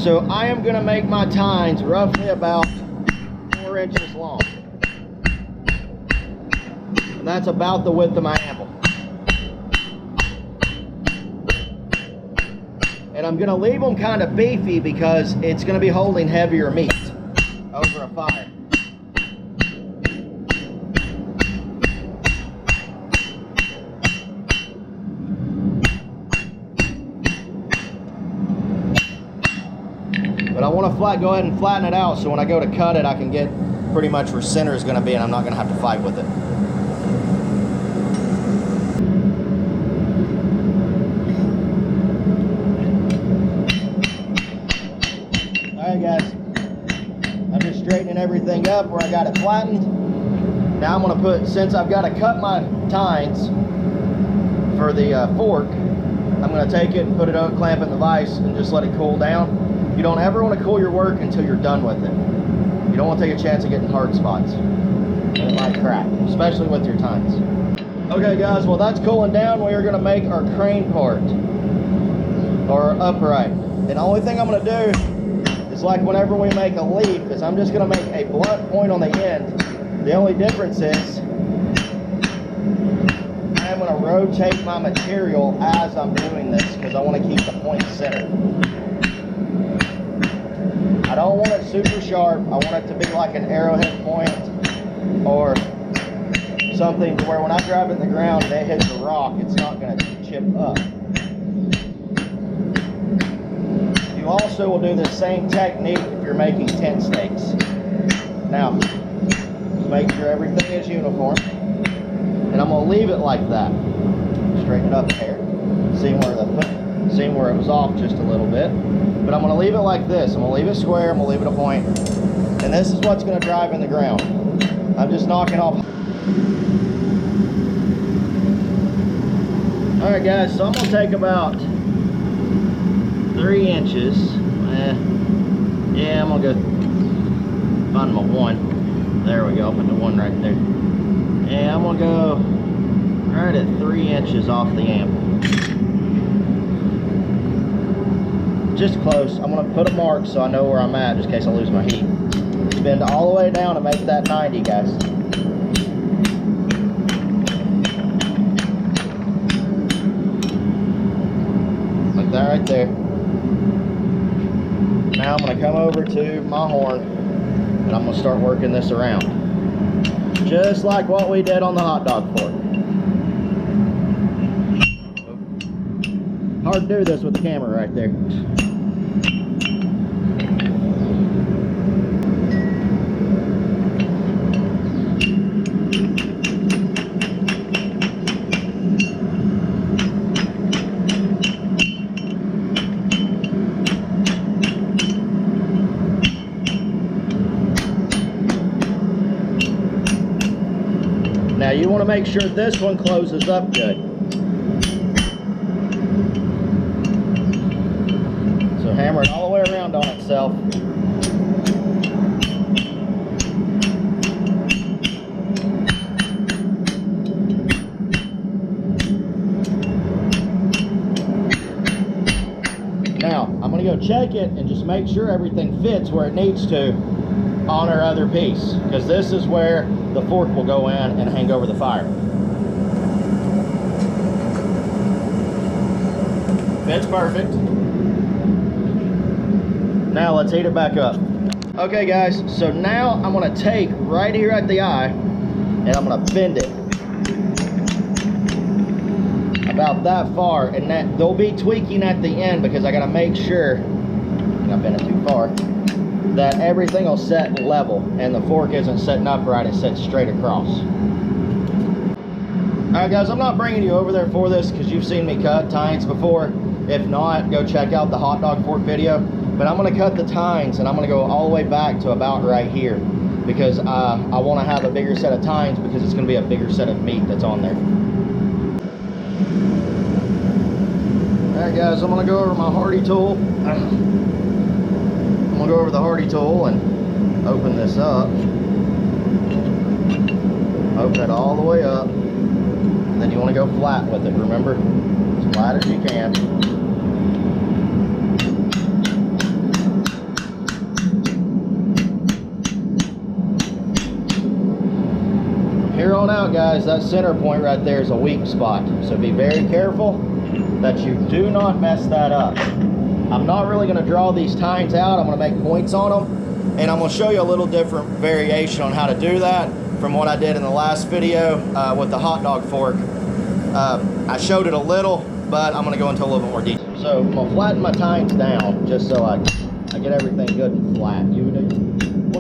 So I am gonna make my tines roughly about 4 inches long. And that's about the width of my anvil. And I'm gonna leave them kind of beefy because it's gonna be holding heavier meat over a fire. But I want to go ahead and flatten it out so when I go to cut it, I can get pretty much where center is going to be and I'm not going to have to fight with it. Alright guys, I'm just straightening everything up where I got it flattened. Now I'm going to put, since I've got to cut my tines for the fork, I'm going to take it and put it on, clamp it in the vise and just let it cool down. You don't ever want to cool your work until you're done with it. You don't want to take a chance of getting hard spots. And it might crack, especially with your tines. Okay guys, well that's cooling down. We are going to make our crane part, or upright. And the only thing I'm going to do is like whenever we make a leaf, is I'm just going to make a blunt point on the end. The only difference is I'm going to rotate my material as I'm doing this because I want to keep the point centered. I don't want it super sharp. I want it to be like an arrowhead point or something to where when I drive it in the ground and it hits the rock, it's not going to chip up. You also will do the same technique if you're making tent stakes. Now, make sure everything is uniform. And I'm going to leave it like that. Straighten it up here. See where it was off just a little bit. But I'm going to leave it like this. I'm going to leave it square. I'm going to leave it a point. And this is what's going to drive in the ground. I'm just knocking off. Alright guys, so I'm going to take about 3 inches. Yeah, I'm going to go find my 1. There we go. I'll put the 1 right there. And I'm going to go right at 3 inches off the anvil. Just close. I'm going to put a mark so I know where I'm at just in case I lose my heat. Bend all the way down to make that 90, guys. Like that right there. Now I'm going to come over to my horn and I'm going to start working this around. Just like what we did on the hot dog fork. Hard to do this with the camera right there. Now you want to make sure this one closes up good. So hammer it all the way around on itself. Now I'm going to go check it and just make sure everything fits where it needs to on our other piece, because this is where the fork will go in and hang over the fire. Fits perfect. Now let's heat it back up. Okay guys, so now I'm going to take right here at the eye and I'm going to bend it about that far, and that they'll be tweaking at the end because I got to make sure, I bent it too far, that everything will set level and the fork isn't setting upright, it's set straight across. Alright guys, I'm not bringing you over there for this because you've seen me cut tines before. If not, go check out the hot dog fork video. But I'm going to cut the tines and I'm going to go all the way back to about right here because I want to have a bigger set of tines because it's going to be a bigger set of meat that's on there. Alright guys, I'm going to go over my Hardy tool. I'm going to go over the Hardy tool and open this up. Open it all the way up. And then you want to go flat with it, remember? As flat as you can. going out, guys, that center point right there is a weak spot. So be very careful that you do not mess that up. I'm not really going to draw these tines out. I'm going to make points on them. And I'm going to show you a little different variation on how to do that from what I did in the last video with the hot dog fork. I showed it a little, but I'm going to go into a little bit more detail. So I'm going to flatten my tines down just so I get everything good and flat. You want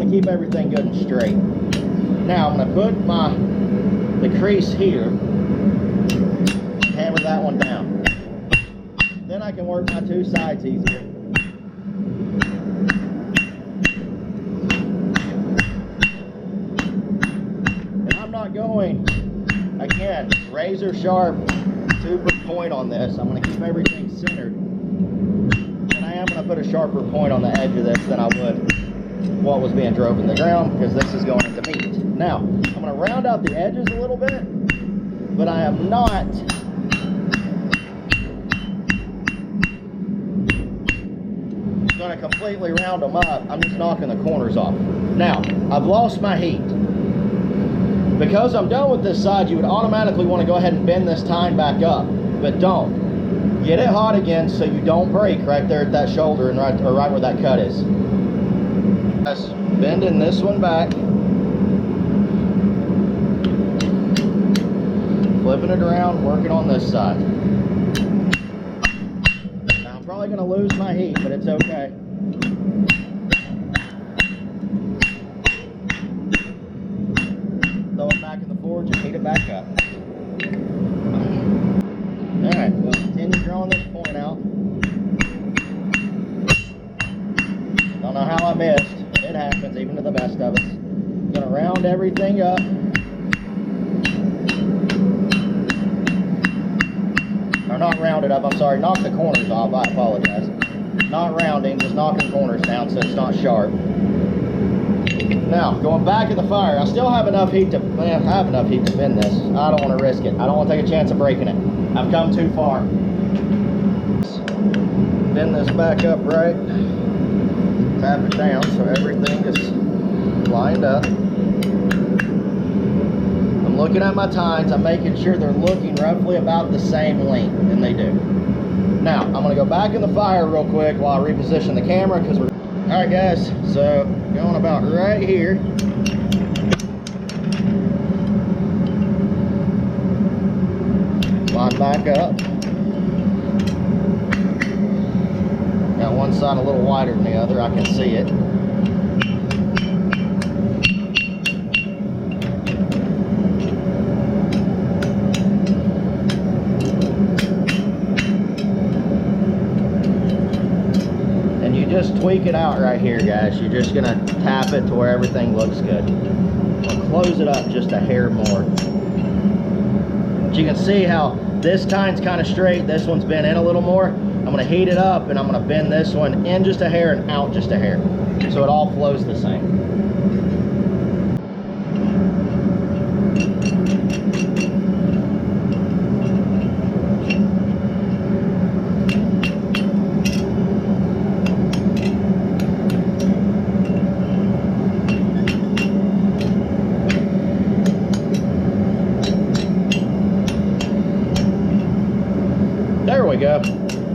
to keep everything good and straight. Now I'm going to put the crease here, hammer that one down. Then I can work my two sides easier. And I'm not going, again, razor sharp, super point on this. I'm going to keep everything centered. And I am going to put a sharper point on the edge of this than I would what was being drove in the ground, because this is going into meat. Now, I'm going to round out the edges a little bit, but I am not going to completely round them up. I'm just knocking the corners off. Now, I've lost my heat. Because I'm done with this side, you would automatically want to go ahead and bend this tine back up, but don't. Get it hot again so you don't break right there at that shoulder and right where that cut is. Just bending this one back, flipping it around, working on this side. Now I'm probably going to lose my heat, but it's okay. Throw it back in the forge and heat it back up. Alright, we'll continue drawing this point out. Don't know how I missed. It happens even to the best of us. I'm going to round everything up. Or not round it up, I'm sorry, knock the corners off, I apologize. Not rounding, just knocking corners down so it's not sharp. Now, going back at the fire, I still have enough heat to, man, I have enough heat to bend this. I don't want to risk it. I don't want to take a chance of breaking it. I've come too far. Bend this back up right. Tap it down so everything is lined up. I'm looking at my tines. I'm making sure they're looking roughly about the same length, and they do. Now, I'm going to go back in the fire real quick while I reposition the camera, because we're... Alright guys, so going about right here. Line back up. Got one side a little wider than the other, I can see it. And you just tweak it out right here, guys. You're just gonna tap it to where everything looks good. I'll close it up just a hair more. But you can see how this tine's kind of straight, this one's bent in a little more. I'm going to heat it up and I'm going to bend this one in just a hair and out just a hair, so it all flows the same. There we go.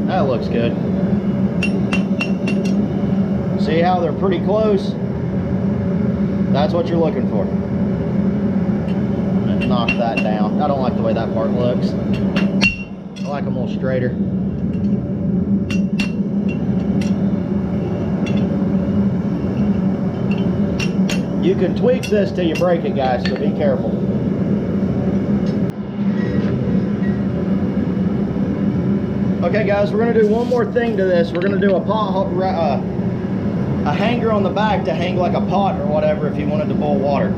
That looks good. See how they're pretty close? That's what you're looking for. And knock that down. I don't like the way that part looks. I like them a little straighter. You can tweak this till you break it, guys, so be careful. Okay guys, we're going to do one more thing to this. We're going to do a hanger on the back to hang like a pot or whatever if you wanted to boil water.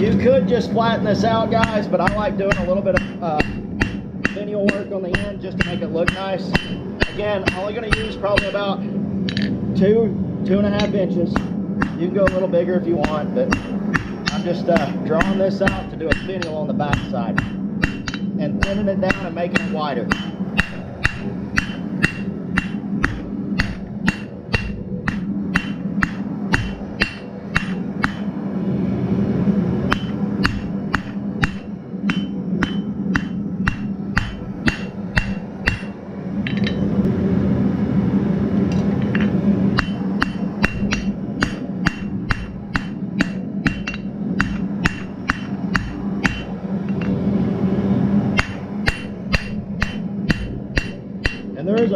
You could just flatten this out, guys, but I like doing a little bit of finial work on the end just to make it look nice. Again, I'm only going to use probably about 2.5 inches. You can go a little bigger if you want, but I'm just drawing this out to do a finial on the back side and thinning it down and making it wider.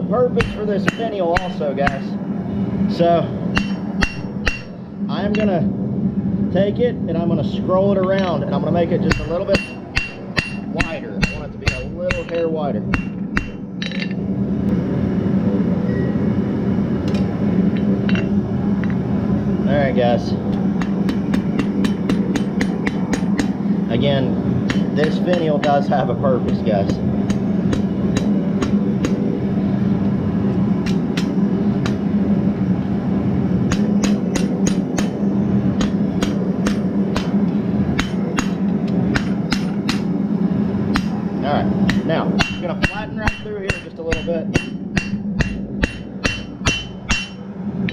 purpose for this finial also, guys. So I'm gonna take it and I'm gonna scroll it around, and I'm gonna make it just a little bit wider. I want it to be a little hair wider. All right, guys. Again, this finial does have a purpose, guys. All right, now I'm gonna flatten right through here just a little bit,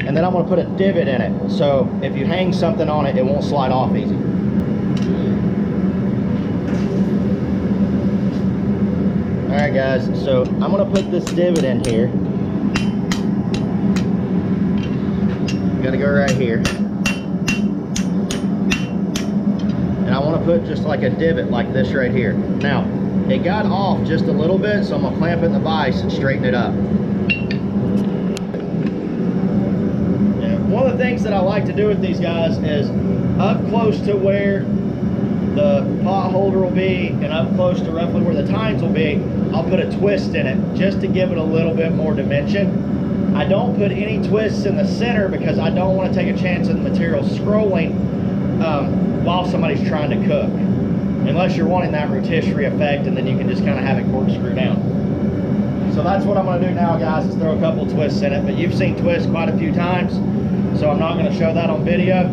and then I'm gonna put a divot in it, so if you hang something on it, it won't slide off easy. All right, guys, so I'm gonna put this divot in here. Gotta go right here. And I wanna put just like a divot like this right here. Now, it got off just a little bit, so I'm gonna clamp it in the vise and straighten it up. And one of the things that I like to do with these guys is up close to where the pot holder will be and up close to roughly where the tines will be, I'll put a twist in it just to give it a little bit more dimension. I don't put any twists in the center because I don't want to take a chance of the material scrolling while somebody's trying to cook. Unless you're wanting that rotisserie effect, and then you can just kind of have it corkscrew down. So that's what I'm going to do now, guys, is throw a couple twists in it. But you've seen twists quite a few times, so I'm not going to show that on video.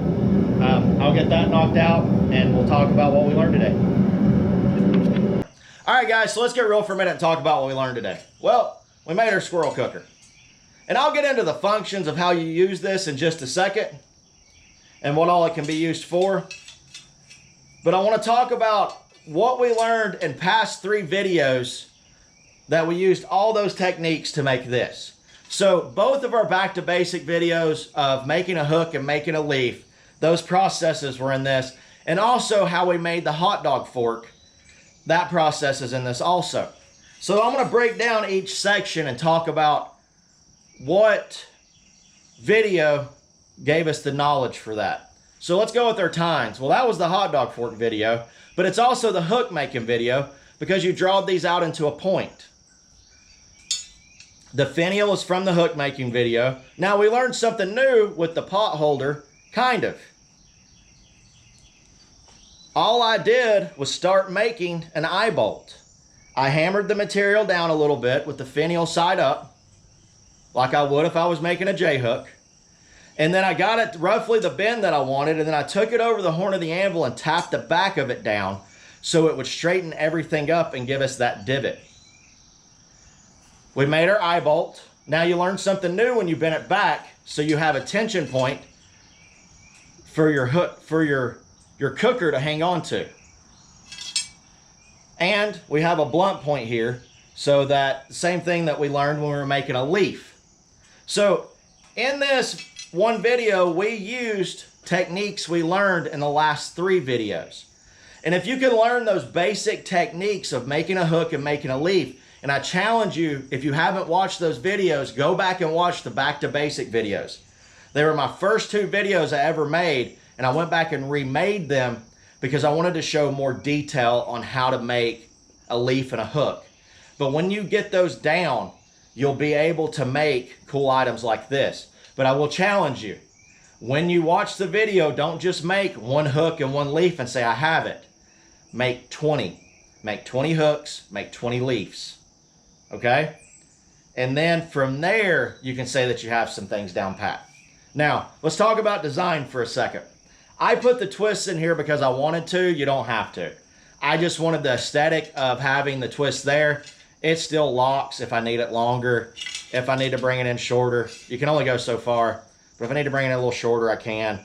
I'll get that knocked out, and we'll talk about what we learned today. All right, guys, so let's get real for a minute and talk about what we learned today. Well, we made our squirrel cooker. And I'll get into the functions of how you use this in just a second and what all it can be used for. But I want to talk about what we learned in past 3 videos that we used all those techniques to make this. So both of our back to basic videos of making a hook and making a leaf, those processes were in this. And also how we made the hot dog fork, that process is in this also. So I'm going to break down each section and talk about what video gave us the knowledge for that. So let's go with our tines. Well, that was the hot dog fork video, but it's also the hook making video because you drawed these out into a point. The finial is from the hook making video. Now we learned something new with the pot holder, kind of. All I did was start making an eye bolt. I hammered the material down a little bit with the finial side up, like I would if I was making a J-hook. And then I got it roughly the bend that I wanted, and then I took it over the horn of the anvil and tapped the back of it down so it would straighten everything up and give us that divot. We made our eye bolt. Now you learn something new when you bend it back, so you have a tension point for your hook, for your cooker to hang on to. And we have a blunt point here, so that same thing that we learned when we were making a leaf. So in this one video, we used techniques we learned in the last 3 videos. And if you can learn those basic techniques of making a hook and making a leaf, and I challenge you, if you haven't watched those videos, go back and watch the back to basic videos. They were my first 2 videos I ever made, and I went back and remade them because I wanted to show more detail on how to make a leaf and a hook. But when you get those down, you'll be able to make cool items like this. But I will challenge you, when you watch the video, don't just make 1 hook and 1 leaf and say, I have it. Make 20. Make 20 hooks, make 20 leaves. Okay? And then from there, you can say that you have some things down pat. Now, let's talk about design for a second. I put the twists in here because I wanted to. You don't have to. I just wanted the aesthetic of having the twist there. It still locks if I need it longer. If I need to bring it in shorter, you can only go so far. But if I need to bring it in a little shorter, I can.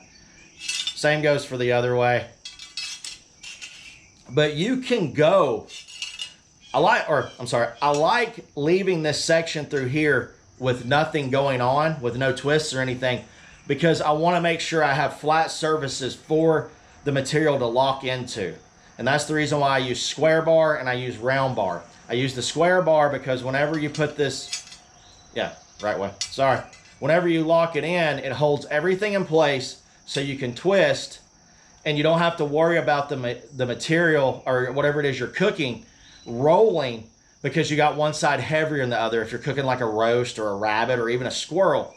Same goes for the other way. But you can go. I like leaving this section through here with nothing going on, with no twists or anything, because I want to make sure I have flat surfaces for the material to lock into. And that's the reason why I use square bar and I use round bar. I use the square bar because whenever you put this Yeah, right way. Sorry. Whenever you lock it in, it holds everything in place so you can twist, and you don't have to worry about the material or whatever it is you're cooking rolling because you got one side heavier than the other. If you're cooking like a roast or a rabbit or even a squirrel,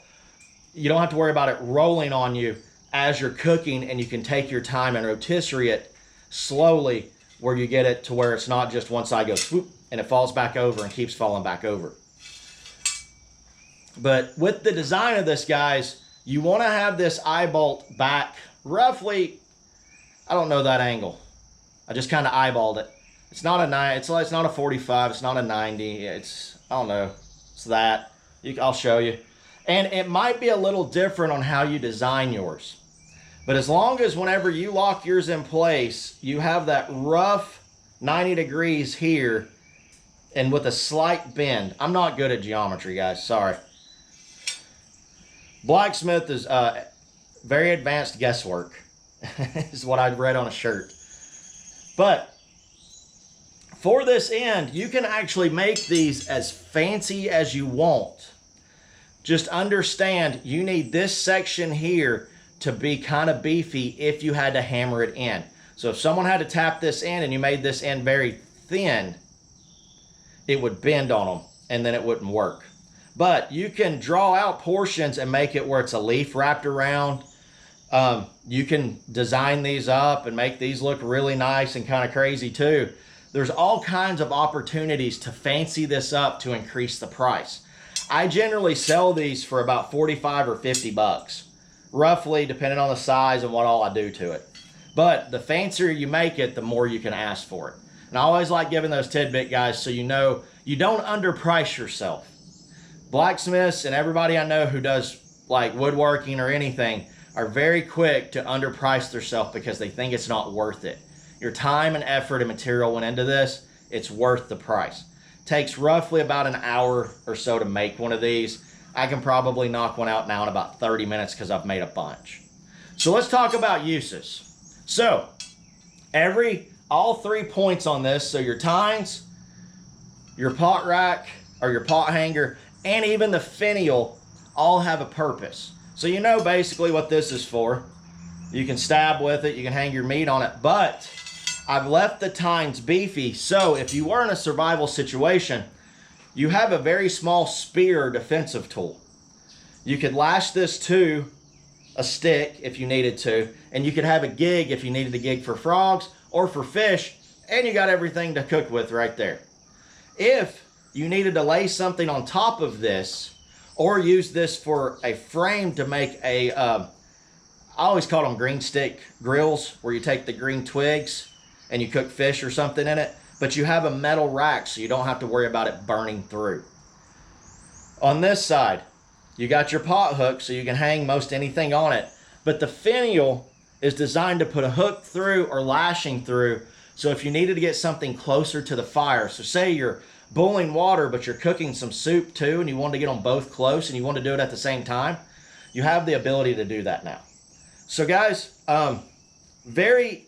you don't have to worry about it rolling on you as you're cooking, and you can take your time and rotisserie it slowly where you get it to where it's not just one side goes swoop and it falls back over and keeps falling back over. But with the design of this, guys, you want to have this eye bolt back roughly, I don't know that angle. I just kind of eyeballed it. It's not a 9, it's not a 45, it's not a 90. It's, I don't know. It's that. I'll show you. And it might be a little different on how you design yours. But as long as whenever you lock yours in place, you have that rough 90 degrees here and with a slight bend. I'm not good at geometry, guys. Sorry. Blacksmith is very advanced guesswork. Is what I'd read on a shirt. But for this end, you can actually make these as fancy as you want. Just understand you need this section here to be kind of beefy if you had to hammer it in. So if someone had to tap this in and you made this end very thin, it would bend on them and then it wouldn't work. But you can draw out portions and make it where it's a leaf wrapped around. You can design these up and make these look really nice and kind of crazy too. There's all kinds of opportunities to fancy this up to increase the price. I generally sell these for about 45 or 50 bucks, roughly, depending on the size and what all I do to it. But the fancier you make it, the more you can ask for it. And I always like giving those tidbit guys so you know you don't underprice yourself. Blacksmiths and everybody I know who does like woodworking or anything are very quick to underprice themselves because they think it's not worth it. Your time and effort and material went into this, it's worth the price. Takes roughly about an hour or so to make one of these. I can probably knock one out now in about 30 minutes because I've made a bunch. So let's talk about uses. So all 3 points on this, so your tines, your pot rack or your pot hanger, and even the finial all have a purpose. So you know basically what this is for. You can stab with it, you can hang your meat on it, but I've left the tines beefy, so if you were in a survival situation, you have a very small spear defensive tool. You could lash this to a stick if you needed to, and you could have a gig if you needed a gig for frogs or for fish, and you got everything to cook with right there. If you needed to lay something on top of this, or use this for a frame to make a, I always call them green stick grills, where you take the green twigs and you cook fish or something in it, but you have a metal rack so you don't have to worry about it burning through. On this side, you got your pot hook so you can hang most anything on it, but the finial is designed to put a hook through or lashing through, so if you needed to get something closer to the fire, so say you're boiling water but you're cooking some soup too and you want to get them both close and you want to do it at the same time, you have the ability to do that now. So guys, very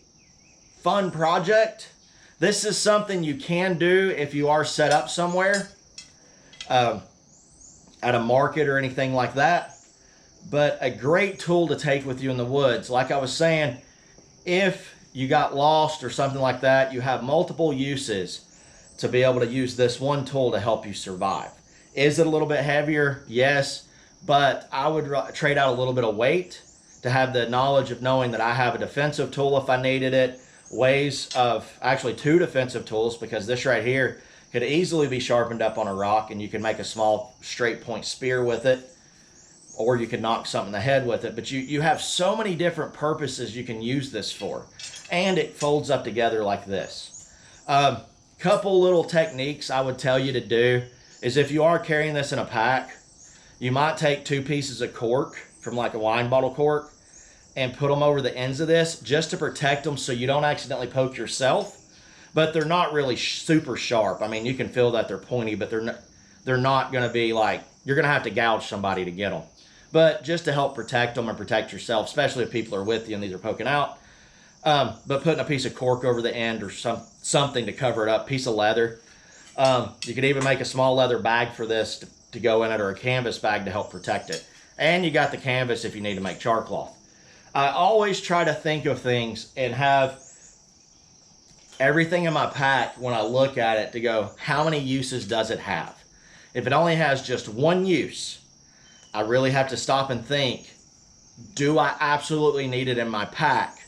fun project. This is something you can do if you are set up somewhere at a market or anything like that, but a great tool to take with you in the woods. Like I was saying, if you got lost or something like that, you have multiple uses to be able to use this one tool to help you survive. Is it a little bit heavier? Yes, but I would trade out a little bit of weight to have the knowledge of knowing that I have a defensive tool if I needed it, ways of actually 2 defensive tools, because this right here could easily be sharpened up on a rock and you can make a small straight point spear with it, or you could knock something in the head with it. But you have so many different purposes you can use this for, and it folds up together like this. Couple little techniques I would tell you to do is, if you are carrying this in a pack, you might take 2 pieces of cork from like a wine bottle cork and put them over the ends of this just to protect them so you don't accidentally poke yourself, but they're not really super sharp. I mean, you can feel that they're pointy, but they're not going to be like, you're going to have to gouge somebody to get them. But just to help protect them and protect yourself, especially if people are with you and these are poking out. But putting a piece of cork over the end or something to cover it up, piece of leather. You could even make a small leather bag for this to go in it or a canvas bag to help protect it. And you got the canvas if you need to make char cloth. I always try to think of things and have everything in my pack when I look at it to go, how many uses does it have? If it only has just one use, I really have to stop and think, do I absolutely need it in my pack?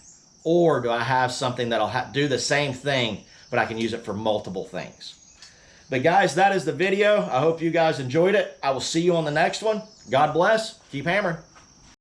Or do I have something that'll do the same thing, but I can use it for multiple things? But guys, that is the video. I hope you guys enjoyed it. I will see you on the next one. God bless. Keep hammering.